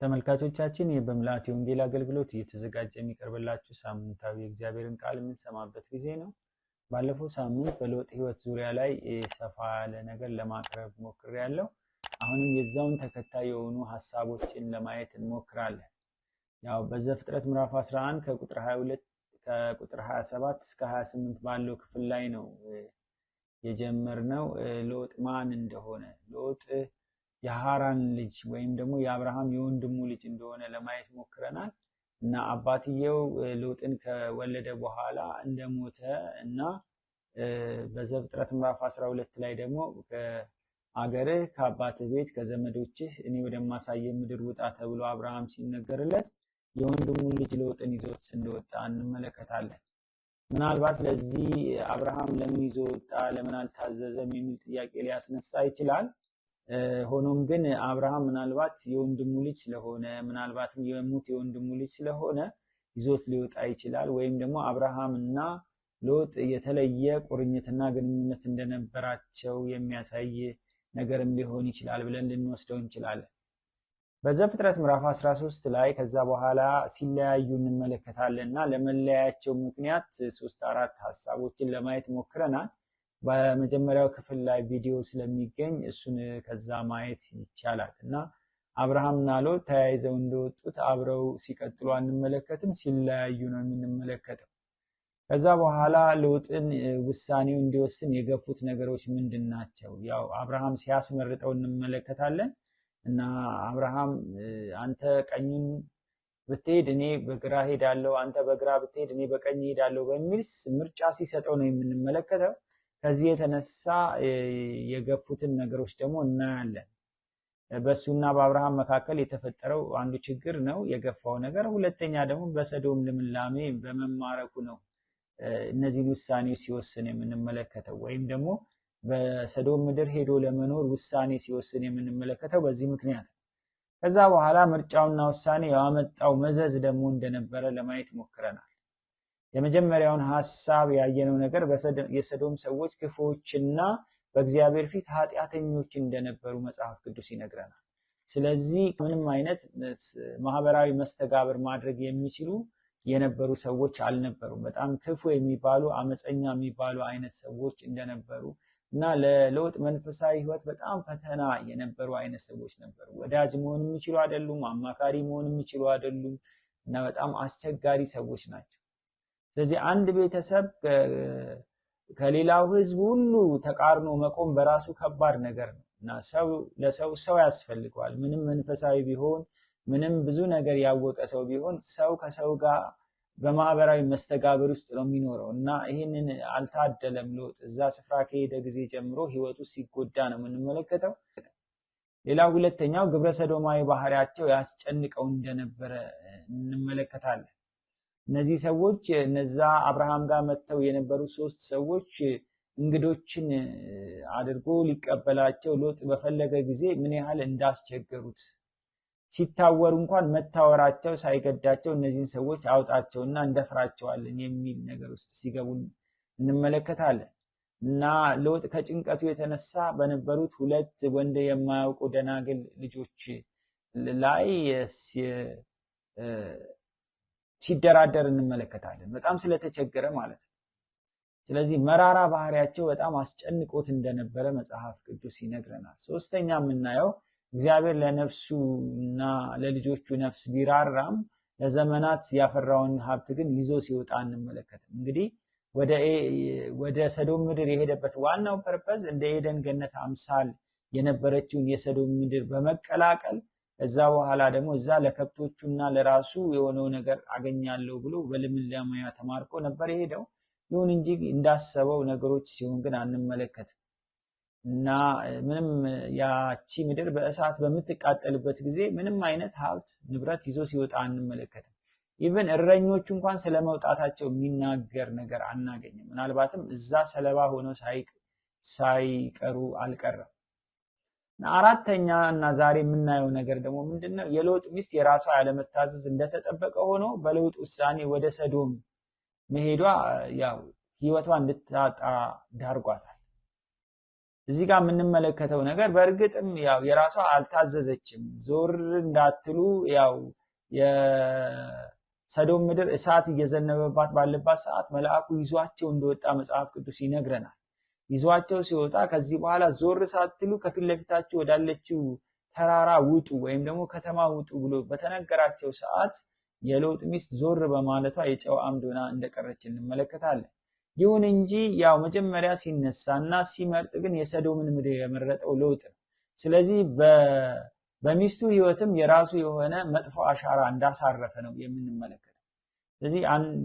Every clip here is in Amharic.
ተመልካቾቻችን የበምልአት የወንጌል አገልግሎት እየተዘጋጀ የሚቀርብላችሁ ሳምንታዊ የእግዚአብሔርን ቃል የምንሰማበት ጊዜ ነው። ባለፈው ሳምንት በሎጥ ሕይወት ዙሪያ ላይ ሰፋ ያለ ነገር ለማቅረብ ሞክሬያለሁ። አሁንም የዛውን ተከታይ የሆኑ ሐሳቦችን ለማየት እንሞክራለን። ያው በዘፍጥረት ምዕራፍ 11 ከቁጥር 22 ከቁጥር 27 እስከ 28 ባለው ክፍል ላይ ነው የጀመርነው። ሎጥ ማን እንደሆነ ሎጥ የሃራን ልጅ ወይም ደግሞ የአብርሃም የወንድሙ ልጅ እንደሆነ ለማየት ሞክረናል እና አባትየው ሎጥን ከወለደ በኋላ እንደሞተ እና በዘፍጥረት ምዕራፍ 12 ላይ ደግሞ ከአገርህ ከአባትህ ቤት ከዘመዶችህ እኔ ወደማሳየህ ምድር ውጣ ተብሎ አብርሃም ሲነገርለት የወንድሙን ልጅ ሎጥን ይዞት እንደወጣ እንመለከታለን። ምናልባት ለዚህ አብርሃም ለምን ይዞ ወጣ ለምን አልታዘዘም የሚል ጥያቄ ሊያስነሳ ይችላል። ሆኖም ግን አብርሃም ምናልባት የወንድሙ ልጅ ስለሆነ ምናልባትም የሙት የወንድሙ ልጅ ስለሆነ ይዞት ሊወጣ ይችላል። ወይም ደግሞ አብርሃም እና ሎጥ የተለየ ቁርኝትና ግንኙነት እንደነበራቸው የሚያሳይ ነገርም ሊሆን ይችላል ብለን ልንወስደው እንችላለን። በዘፍጥረት ምዕራፍ 13 ላይ ከዛ በኋላ ሲለያዩ እንመለከታለን እና ለመለያያቸው ምክንያት 3-4 ሐሳቦችን ለማየት ሞክረናል። በመጀመሪያው ክፍል ላይ ቪዲዮ ስለሚገኝ እሱን ከዛ ማየት ይቻላል እና አብርሃምና ሎጥ ተያይዘው እንደወጡት አብረው ሲቀጥሉ አንመለከትም፣ ሲለያዩ ነው የምንመለከተው። ከዛ በኋላ ሎጥን ውሳኔው እንዲወስን የገፉት ነገሮች ምንድን ናቸው? ያው አብርሃም ሲያስመርጠው እንመለከታለን እና አብርሃም አንተ ቀኙን ብትሄድ እኔ በግራ ሄዳለሁ፣ አንተ በግራ ብትሄድ እኔ በቀኝ ሄዳለሁ በሚል ምርጫ ሲሰጠው ነው የምንመለከተው። ከዚህ የተነሳ የገፉትን ነገሮች ደግሞ እናያለን። በሱና በአብርሃም መካከል የተፈጠረው አንዱ ችግር ነው የገፋው ነገር። ሁለተኛ ደግሞ በሰዶም ልምላሜ በመማረኩ ነው እነዚህን ውሳኔዎች ሲወስን የምንመለከተው፣ ወይም ደግሞ በሰዶም ምድር ሄዶ ለመኖር ውሳኔ ሲወስን የምንመለከተው በዚህ ምክንያት ነው። ከዛ በኋላ ምርጫውና ውሳኔ ያመጣው መዘዝ ደግሞ እንደነበረ ለማየት ሞክረናል። የመጀመሪያውን ሐሳብ ያየነው ነገር የሰዶም ሰዎች ክፉዎችና በእግዚአብሔር ፊት ኃጢአተኞች እንደነበሩ መጽሐፍ ቅዱስ ይነግረናል። ስለዚህ ምንም አይነት ማህበራዊ መስተጋብር ማድረግ የሚችሉ የነበሩ ሰዎች አልነበሩም። በጣም ክፉ የሚባሉ አመፀኛ የሚባሉ አይነት ሰዎች እንደነበሩ እና ለሎጥ መንፈሳዊ ሕይወት በጣም ፈተና የነበሩ አይነት ሰዎች ነበሩ። ወዳጅ መሆን የሚችሉ አይደሉም፣ አማካሪ መሆን የሚችሉ አይደሉም እና በጣም አስቸጋሪ ሰዎች ናቸው። ስለዚህ አንድ ቤተሰብ ከሌላው ሕዝብ ሁሉ ተቃርኖ መቆም በራሱ ከባድ ነገር ነው እና ሰው ያስፈልገዋል። ምንም መንፈሳዊ ቢሆን ምንም ብዙ ነገር ያወቀ ሰው ቢሆን ሰው ከሰው ጋር በማህበራዊ መስተጋብር ውስጥ ነው የሚኖረው እና ይህንን አልታደለም ሎጥ። እዛ ስፍራ ከሄደ ጊዜ ጀምሮ ሕይወቱ ሲጎዳ ነው የምንመለከተው። ሌላው ሁለተኛው ግብረ ሰዶማዊ ባህሪያቸው ያስጨንቀው እንደነበረ እንመለከታለን። እነዚህ ሰዎች እነዛ አብርሃም ጋር መጥተው የነበሩ 3 ሰዎች እንግዶችን አድርጎ ሊቀበላቸው ሎጥ በፈለገ ጊዜ ምን ያህል እንዳስቸገሩት ሲታወሩ እንኳን መታወራቸው ሳይገዳቸው እነዚህን ሰዎች አውጣቸውና እንደፍራቸዋለን የሚል ነገር ውስጥ ሲገቡ እንመለከታለን እና ሎጥ ከጭንቀቱ የተነሳ በነበሩት 2 ወንድ የማያውቁ ደናግል ልጆች ላይ ሲደራደር እንመለከታለን። በጣም ስለተቸገረ ማለት ነው። ስለዚህ መራራ ባህሪያቸው በጣም አስጨንቆት እንደነበረ መጽሐፍ ቅዱስ ይነግረናል። ሶስተኛ የምናየው እግዚአብሔር ለነፍሱና ለልጆቹ ነፍስ ቢራራም ለዘመናት ያፈራውን ሀብት ግን ይዞ ሲወጣ እንመለከትም። እንግዲህ ወደ ሰዶም ምድር የሄደበት ዋናው ፐርፐዝ እንደ ኤደን ገነት አምሳል የነበረችውን የሰዶም ምድር በመቀላቀል እዛ በኋላ ደግሞ እዛ ለከብቶቹና ለራሱ የሆነው ነገር አገኛለሁ ብሎ በልምላሜያ ተማርኮ ነበር የሄደው። ይሁን እንጂ እንዳሰበው ነገሮች ሲሆን ግን አንመለከትም እና ምንም ያቺ ምድር በእሳት በምትቃጠልበት ጊዜ ምንም አይነት ሀብት ንብረት ይዞ ሲወጣ አንመለከትም። ኢቭን እረኞቹ እንኳን ስለመውጣታቸው የሚናገር ነገር አናገኝም። ምናልባትም እዛ ሰለባ ሆነው ሳይቀሩ አልቀረም። አራተኛ እና ዛሬ የምናየው ነገር ደግሞ ምንድነው? የሎጥ ሚስት የራሷ ያለመታዘዝ እንደተጠበቀ ሆኖ በሎጥ ውሳኔ ወደ ሰዶም መሄዷ ያው ሕይወቷ እንድታጣ ዳርጓታል። እዚህ ጋር የምንመለከተው ነገር በእርግጥም ያው የራሷ አልታዘዘችም። ዞር እንዳትሉ ያው የሰዶም ምድር እሳት እየዘነበባት ባለባት ሰዓት መልአኩ ይዟቸው እንደወጣ መጽሐፍ ቅዱስ ይነግረናል። ይዟቸው ሲወጣ ከዚህ በኋላ ዞር ሳትሉ ከፊት ለፊታችሁ ወዳለችው ተራራ ውጡ ወይም ደግሞ ከተማ ውጡ ብሎ በተነገራቸው ሰዓት የሎጥ ሚስት ዞር በማለቷ የጨው አምድ ሆና እንደቀረች እንመለከታለን። ይሁን እንጂ ያው መጀመሪያ ሲነሳና ሲመርጥ ግን የሰዶምን ምድር የመረጠው ሎጥ ነው። ስለዚህ በሚስቱ ህይወትም የራሱ የሆነ መጥፎ አሻራ እንዳሳረፈ ነው የምንመለከተው። ስለዚህ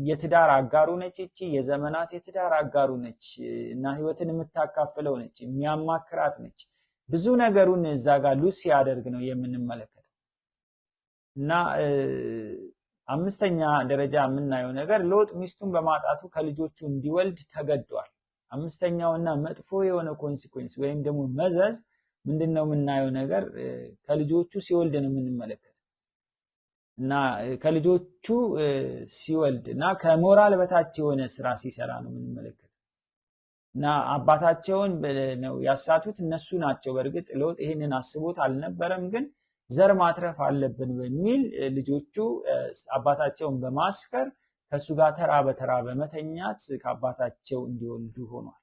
የትዳር አጋሩ ነች፣ እቺ የዘመናት የትዳር አጋሩ ነች እና ህይወትን የምታካፍለው ነች፣ የሚያማክራት ነች። ብዙ ነገሩን እዛ ጋር ሉስ ሲያደርግ ነው የምንመለከተው። እና አምስተኛ ደረጃ የምናየው ነገር ሎጥ ሚስቱን በማጣቱ ከልጆቹ እንዲወልድ ተገዷል። አምስተኛውና መጥፎ የሆነ ኮንሲኩዌንስ ወይም ደግሞ መዘዝ ምንድነው የምናየው ነገር ከልጆቹ ሲወልድ ነው የምንመለከተው። እና ከልጆቹ ሲወልድ እና ከሞራል በታች የሆነ ስራ ሲሰራ ነው የምንመለከተው። እና አባታቸውን ነው ያሳቱት እነሱ ናቸው። በእርግጥ ሎጥ ይሄንን አስቦት አልነበረም፣ ግን ዘር ማትረፍ አለብን በሚል ልጆቹ አባታቸውን በማስከር ከሱ ጋር ተራ በተራ በመተኛት ከአባታቸው እንዲወልዱ ሆኗል።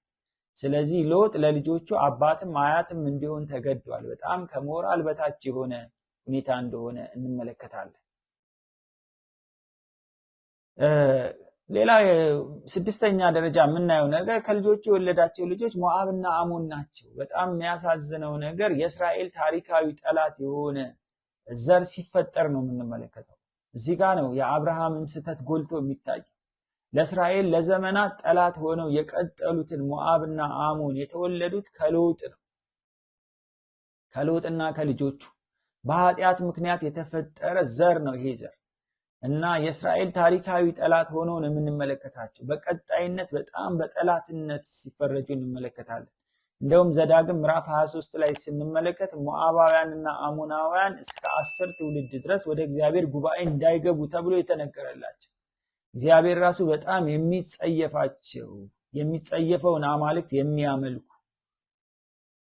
ስለዚህ ሎጥ ለልጆቹ አባትም አያትም እንዲሆን ተገዷል። በጣም ከሞራል በታች የሆነ ሁኔታ እንደሆነ እንመለከታለን። ሌላ ስድስተኛ ደረጃ የምናየው ነገር ከልጆቹ የወለዳቸው ልጆች ሞዓብና አሞን ናቸው። በጣም የሚያሳዝነው ነገር የእስራኤል ታሪካዊ ጠላት የሆነ ዘር ሲፈጠር ነው የምንመለከተው። እዚህ ጋር ነው የአብርሃምም ስህተት ጎልቶ የሚታየው። ለእስራኤል ለዘመናት ጠላት ሆነው የቀጠሉትን ሞዓብና አሞን የተወለዱት ከሎጥ ነው። ከሎጥና ከልጆቹ በኃጢአት ምክንያት የተፈጠረ ዘር ነው ይሄ ዘር እና የእስራኤል ታሪካዊ ጠላት ሆኖ ነው የምንመለከታቸው። በቀጣይነት በጣም በጠላትነት ሲፈረጁ እንመለከታለን። እንደውም ዘዳግም ምዕራፍ 23 ላይ ስንመለከት ሞዓባውያንና አሞናውያን እስከ 10 ትውልድ ድረስ ወደ እግዚአብሔር ጉባኤ እንዳይገቡ ተብሎ የተነገረላቸው እግዚአብሔር ራሱ በጣም የሚጸየፈውን አማልክት የሚያመልኩ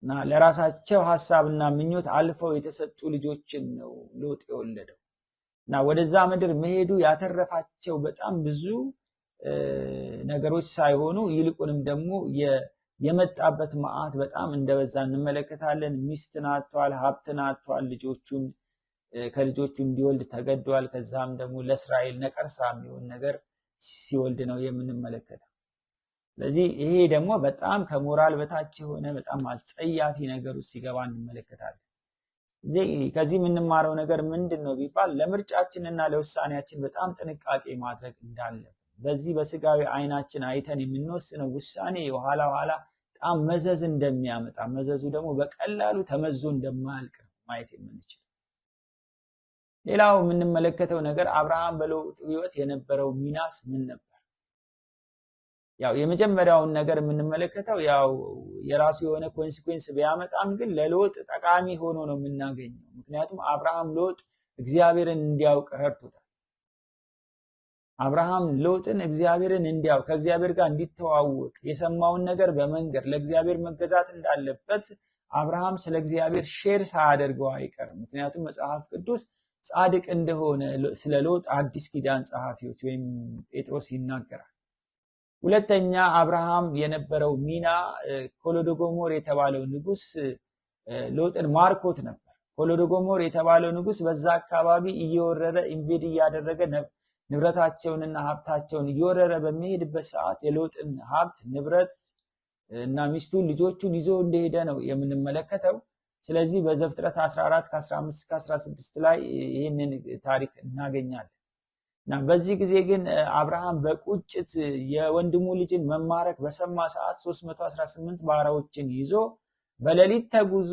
እና ለራሳቸው ሐሳብና ምኞት አልፈው የተሰጡ ልጆችን ነው ሎጥ የወለደው። እና ወደዛ ምድር መሄዱ ያተረፋቸው በጣም ብዙ ነገሮች ሳይሆኑ ይልቁንም ደግሞ የመጣበት መዓት በጣም እንደበዛ እንመለከታለን። ሚስትን አጥቷል፣ ሀብትን አጥቷል፣ ልጆቹን ከልጆቹ እንዲወልድ ተገዷል። ከዛም ደግሞ ለእስራኤል ነቀርሳ የሚሆን ነገር ሲወልድ ነው የምንመለከተው። ስለዚህ ይሄ ደግሞ በጣም ከሞራል በታች የሆነ በጣም አጸያፊ ነገር ውስጥ ሲገባ እንመለከታለን። ከዚህ የምንማረው ነገር ምንድነው ቢባል ለምርጫችንና ለውሳኔያችን በጣም ጥንቃቄ ማድረግ እንዳለብን፣ በዚህ በስጋዊ አይናችን አይተን የምንወስነው ውሳኔ የኋላ ኋላ በጣም መዘዝ እንደሚያመጣ፣ መዘዙ ደግሞ በቀላሉ ተመዞ እንደማያልቅ ነው ማየት የምንችል። ሌላው የምንመለከተው ነገር አብርሃም በሎጥ ህይወት የነበረው ሚናስ ምን ነበር? ያው የመጀመሪያውን ነገር የምንመለከተው ያው የራሱ የሆነ ኮንሲኩዌንስ ቢያመጣም ግን ለሎጥ ጠቃሚ ሆኖ ነው የምናገኘው። ምክንያቱም አብርሃም ሎጥ እግዚአብሔርን እንዲያውቅ ረድቶታል። አብርሃም ሎጥን እግዚአብሔርን እንዲያውቅ ከእግዚአብሔር ጋር እንዲተዋወቅ የሰማውን ነገር በመንገር ለእግዚአብሔር መገዛት እንዳለበት አብርሃም ስለ እግዚአብሔር ሼር ሳያደርገው አይቀርም። ምክንያቱም መጽሐፍ ቅዱስ ጻድቅ እንደሆነ ስለ ሎጥ አዲስ ኪዳን ጸሐፊዎች ወይም ጴጥሮስ ይናገራል። ሁለተኛ አብርሃም የነበረው ሚና ኮሎዶጎሞር የተባለው ንጉስ ሎጥን ማርኮት ነበር። ኮሎዶጎሞር የተባለው ንጉስ በዛ አካባቢ እየወረረ ኢንቬድ እያደረገ ንብረታቸውንና ሀብታቸውን እየወረረ በሚሄድበት ሰዓት የሎጥን ሀብት ንብረት እና ሚስቱን ልጆቹን ይዞ እንደሄደ ነው የምንመለከተው። ስለዚህ በዘፍጥረት 14 ከ15 እስከ 16 ላይ ይህንን ታሪክ እናገኛለን። እና በዚህ ጊዜ ግን አብርሃም በቁጭት የወንድሙ ልጅን መማረክ በሰማ ሰዓት 318 ባሪያዎችን ይዞ በሌሊት ተጉዞ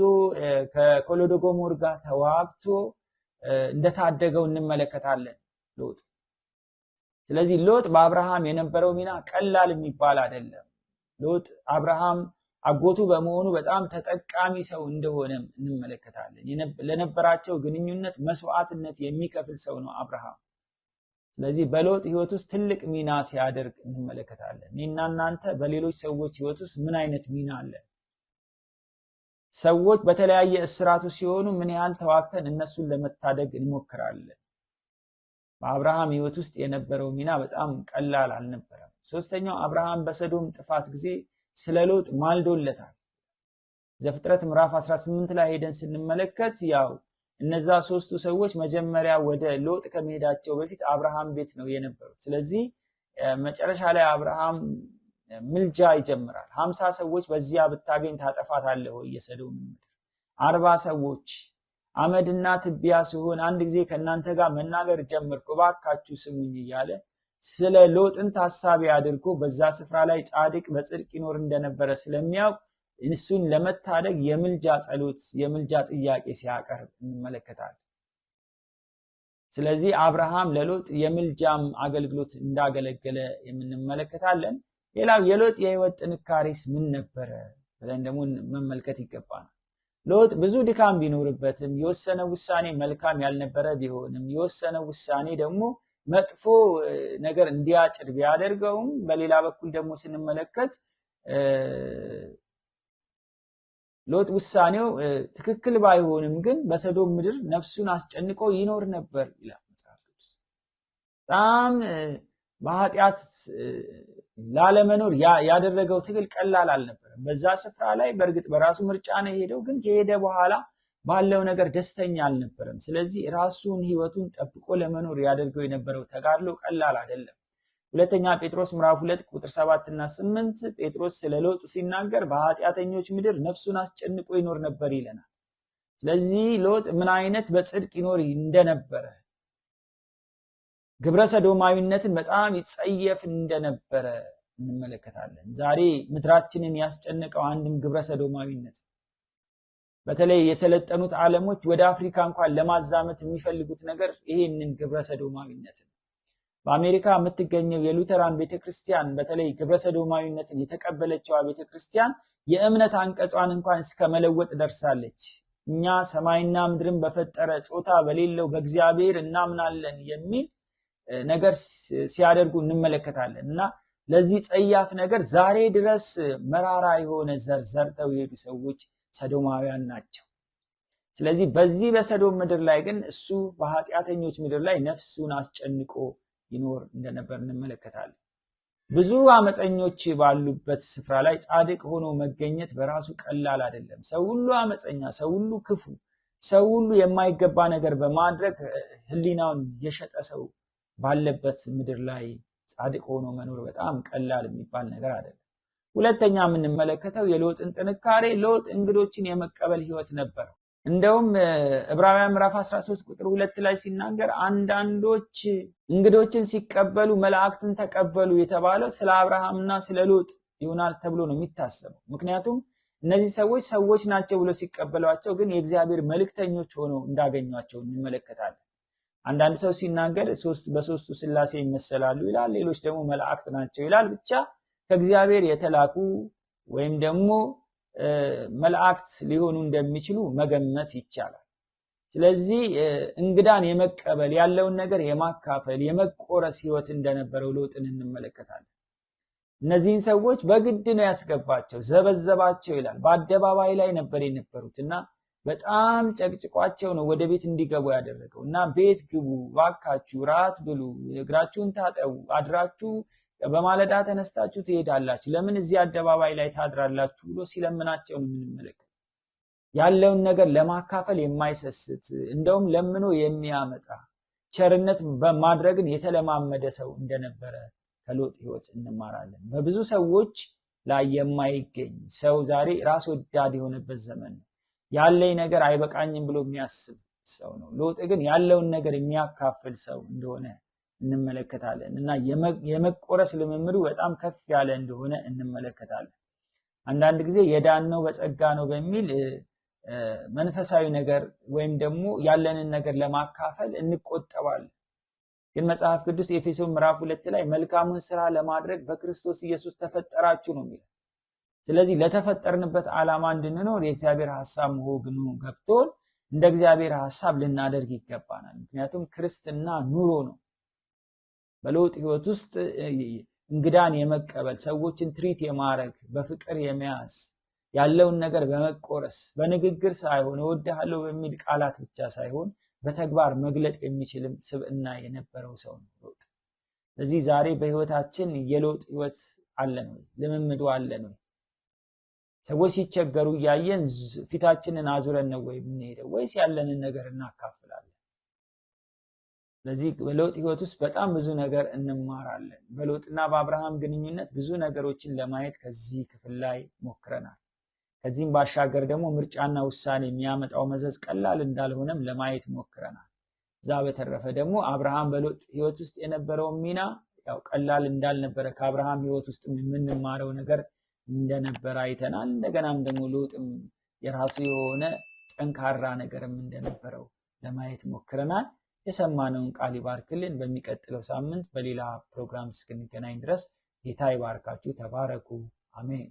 ከኮሎዶጎሞር ጋር ተዋግቶ እንደታደገው እንመለከታለን ሎጥ። ስለዚህ ሎጥ በአብርሃም የነበረው ሚና ቀላል የሚባል አይደለም። ሎጥ አብርሃም አጎቱ በመሆኑ በጣም ተጠቃሚ ሰው እንደሆነም እንመለከታለን። ለነበራቸው ግንኙነት መስዋዕትነት የሚከፍል ሰው ነው አብርሃም። ስለዚህ በሎጥ ህይወት ውስጥ ትልቅ ሚና ሲያደርግ እንመለከታለን። እኔና እናንተ በሌሎች ሰዎች ህይወት ውስጥ ምን አይነት ሚና አለን? ሰዎች በተለያየ እስራቱ ሲሆኑ ምን ያህል ተዋክተን እነሱን ለመታደግ እንሞክራለን። በአብርሃም ሕይወት ውስጥ የነበረው ሚና በጣም ቀላል አልነበረም። ሶስተኛው አብርሃም በሰዶም ጥፋት ጊዜ ስለ ሎጥ ማልዶለታል። ዘፍጥረት ምዕራፍ 18 ላይ ሄደን ስንመለከት ያው እነዛ ሶስቱ ሰዎች መጀመሪያ ወደ ሎጥ ከመሄዳቸው በፊት አብርሃም ቤት ነው የነበሩት። ስለዚህ መጨረሻ ላይ አብርሃም ምልጃ ይጀምራል። 50 ሰዎች በዚያ ብታገኝ ታጠፋታለህ ወይ የሰዶም ምድር? 40 ሰዎች አመድና ትቢያ ሲሆን አንድ ጊዜ ከእናንተ ጋር መናገር ጀመርኩ እባካችሁ ስሙኝ እያለ ስለ ሎጥን ታሳቢ አድርጎ በዛ ስፍራ ላይ ጻድቅ በጽድቅ ይኖር እንደነበረ ስለሚያውቅ እሱን ለመታደግ የምልጃ ጸሎት የምልጃ ጥያቄ ሲያቀርብ እንመለከታለን። ስለዚህ አብርሃም ለሎጥ የምልጃም አገልግሎት እንዳገለገለ የምንመለከታለን። ሌላው የሎጥ የህይወት ጥንካሬስ ምን ነበረ ብለን ደግሞ መመልከት ይገባናል። ሎጥ ብዙ ድካም ቢኖርበትም የወሰነው ውሳኔ መልካም ያልነበረ ቢሆንም የወሰነው ውሳኔ ደግሞ መጥፎ ነገር እንዲያጭድ ቢያደርገውም በሌላ በኩል ደግሞ ስንመለከት ሎጥ ውሳኔው ትክክል ባይሆንም ግን በሰዶም ምድር ነፍሱን አስጨንቆ ይኖር ነበር ይላል መጽሐፍ ቅዱስ። በጣም በኃጢአት ላለመኖር ያደረገው ትግል ቀላል አልነበረም። በዛ ስፍራ ላይ በእርግጥ በራሱ ምርጫ ነው የሄደው፣ ግን ከሄደ በኋላ ባለው ነገር ደስተኛ አልነበረም። ስለዚህ ራሱን ህይወቱን ጠብቆ ለመኖር ያደርገው የነበረው ተጋድሎ ቀላል አይደለም። ሁለተኛ ጴጥሮስ ምዕራፍ 2 ቁጥር 7 እና 8 ጴጥሮስ ስለ ሎጥ ሲናገር በኃጢአተኞች ምድር ነፍሱን አስጨንቆ ይኖር ነበር ይለናል። ስለዚህ ሎጥ ምን አይነት በጽድቅ ይኖር እንደነበረ ግብረ ሰዶማዊነትን በጣም ይጸየፍ እንደነበረ እንመለከታለን። ዛሬ ምድራችንን ያስጨነቀው አንድም ግብረ ሰዶማዊነት፣ በተለይ የሰለጠኑት ዓለሞች ወደ አፍሪካ እንኳን ለማዛመት የሚፈልጉት ነገር ይሄንን ግብረ ሰዶማዊነት ነው። በአሜሪካ የምትገኘው የሉተራን ቤተክርስቲያን በተለይ ግብረ ሰዶማዊነትን የተቀበለችው ቤተክርስቲያን የእምነት አንቀጿን እንኳን እስከ መለወጥ ደርሳለች። እኛ ሰማይና ምድርን በፈጠረ ጾታ በሌለው በእግዚአብሔር እናምናለን የሚል ነገር ሲያደርጉ እንመለከታለን። እና ለዚህ ጸያፍ ነገር ዛሬ ድረስ መራራ የሆነ ዘር ዘርተው የሄዱ ሰዎች ሰዶማውያን ናቸው። ስለዚህ በዚህ በሰዶም ምድር ላይ ግን እሱ በኃጢአተኞች ምድር ላይ ነፍሱን አስጨንቆ ይኖር እንደነበር እንመለከታለን። ብዙ አመፀኞች ባሉበት ስፍራ ላይ ጻድቅ ሆኖ መገኘት በራሱ ቀላል አይደለም። ሰው ሁሉ አመፀኛ፣ ሰው ሁሉ ክፉ፣ ሰው ሁሉ የማይገባ ነገር በማድረግ ህሊናውን የሸጠ ሰው ባለበት ምድር ላይ ጻድቅ ሆኖ መኖር በጣም ቀላል የሚባል ነገር አይደለም። ሁለተኛ የምንመለከተው የሎጥን ጥንካሬ፣ ሎጥ እንግዶችን የመቀበል ህይወት ነበረው። እንደውም ዕብራውያን ምዕራፍ 13 ቁጥር 2 ላይ ሲናገር አንዳንዶች እንግዶችን ሲቀበሉ መላእክትን ተቀበሉ የተባለው ስለ አብርሃምና ስለ ሎጥ ይሆናል ተብሎ ነው የሚታሰበው። ምክንያቱም እነዚህ ሰዎች ናቸው ብሎ ሲቀበሏቸው ግን የእግዚአብሔር መልእክተኞች ሆነው እንዳገኟቸው እንመለከታለን። አንዳንድ ሰው ሲናገር በሶስቱ ስላሴ ይመሰላሉ ይላል፣ ሌሎች ደግሞ መላእክት ናቸው ይላል። ብቻ ከእግዚአብሔር የተላኩ ወይም ደግሞ መላእክት ሊሆኑ እንደሚችሉ መገመት ይቻላል። ስለዚህ እንግዳን የመቀበል ያለውን ነገር የማካፈል የመቆረስ ህይወት እንደነበረው ሎጥን እንመለከታለን። እነዚህን ሰዎች በግድ ነው ያስገባቸው፣ ዘበዘባቸው ይላል። በአደባባይ ላይ ነበር የነበሩትና በጣም ጨቅጭቋቸው ነው ወደ ቤት እንዲገቡ ያደረገው። እና ቤት ግቡ ባካችሁ፣ ራት ብሉ፣ እግራችሁን ታጠቡ፣ አድራችሁ በማለዳ ተነስታችሁ ትሄዳላችሁ፣ ለምን እዚህ አደባባይ ላይ ታድራላችሁ ብሎ ሲለምናቸው ነው የምንመለከተው። ያለውን ነገር ለማካፈል የማይሰስት እንደውም ለምኖ የሚያመጣ ቸርነት በማድረግን የተለማመደ ሰው እንደነበረ ከሎጥ ህይወት እንማራለን። በብዙ ሰዎች ላይ የማይገኝ ሰው ዛሬ ራስ ወዳድ የሆነበት ዘመን ነው። ያለኝ ነገር አይበቃኝም ብሎ የሚያስብ ሰው ነው። ሎጥ ግን ያለውን ነገር የሚያካፍል ሰው እንደሆነ እንመለከታለን እና የመቆረስ ልምምዱ በጣም ከፍ ያለ እንደሆነ እንመለከታለን። አንዳንድ ጊዜ የዳነው በጸጋ ነው በሚል መንፈሳዊ ነገር ወይም ደግሞ ያለንን ነገር ለማካፈል እንቆጠባለን። ግን መጽሐፍ ቅዱስ ኤፌሶን ምዕራፍ 2 ላይ መልካሙን ስራ ለማድረግ በክርስቶስ ኢየሱስ ተፈጠራችሁ ነው የሚለው። ስለዚህ ለተፈጠርንበት ዓላማ እንድንኖር የእግዚአብሔር ሐሳብ መሆኑ ገብቶን እንደ እግዚአብሔር ሐሳብ ልናደርግ ይገባናል። ምክንያቱም ክርስትና ኑሮ ነው። በሎጥ ህይወት ውስጥ እንግዳን የመቀበል ሰዎችን ትሪት የማድረግ በፍቅር የመያዝ ያለውን ነገር በመቆረስ በንግግር ሳይሆን እወድሃለሁ በሚል ቃላት ብቻ ሳይሆን በተግባር መግለጥ የሚችልም ስብዕና የነበረው ሰው ነው ሎጥ። ስለዚህ ዛሬ በህይወታችን የሎጥ ህይወት አለን ወይ? ልምምዱ አለን ወይ? ሰዎች ሲቸገሩ ያየን ፊታችንን አዙረን ነው ወይ የምንሄደው ወይስ ያለንን ነገር እናካፍላለን? ስለዚህ በሎጥ ህይወት ውስጥ በጣም ብዙ ነገር እንማራለን። በሎጥና በአብርሃም ግንኙነት ብዙ ነገሮችን ለማየት ከዚህ ክፍል ላይ ሞክረናል። ከዚህም ባሻገር ደግሞ ምርጫና ውሳኔ የሚያመጣው መዘዝ ቀላል እንዳልሆነም ለማየት ሞክረናል። እዛ በተረፈ ደግሞ አብርሃም በሎጥ ህይወት ውስጥ የነበረው ሚና ያው ቀላል እንዳልነበረ ከአብርሃም ህይወት ውስጥ የምንማረው ነገር እንደነበረ አይተናል። እንደገናም ደግሞ ሎጥም የራሱ የሆነ ጠንካራ ነገርም እንደነበረው ለማየት ሞክረናል። የሰማነውን ቃል ይባርክልን። በሚቀጥለው ሳምንት በሌላ ፕሮግራም እስክንገናኝ ድረስ ጌታ ይባርካችሁ። ተባረኩ። አሜን።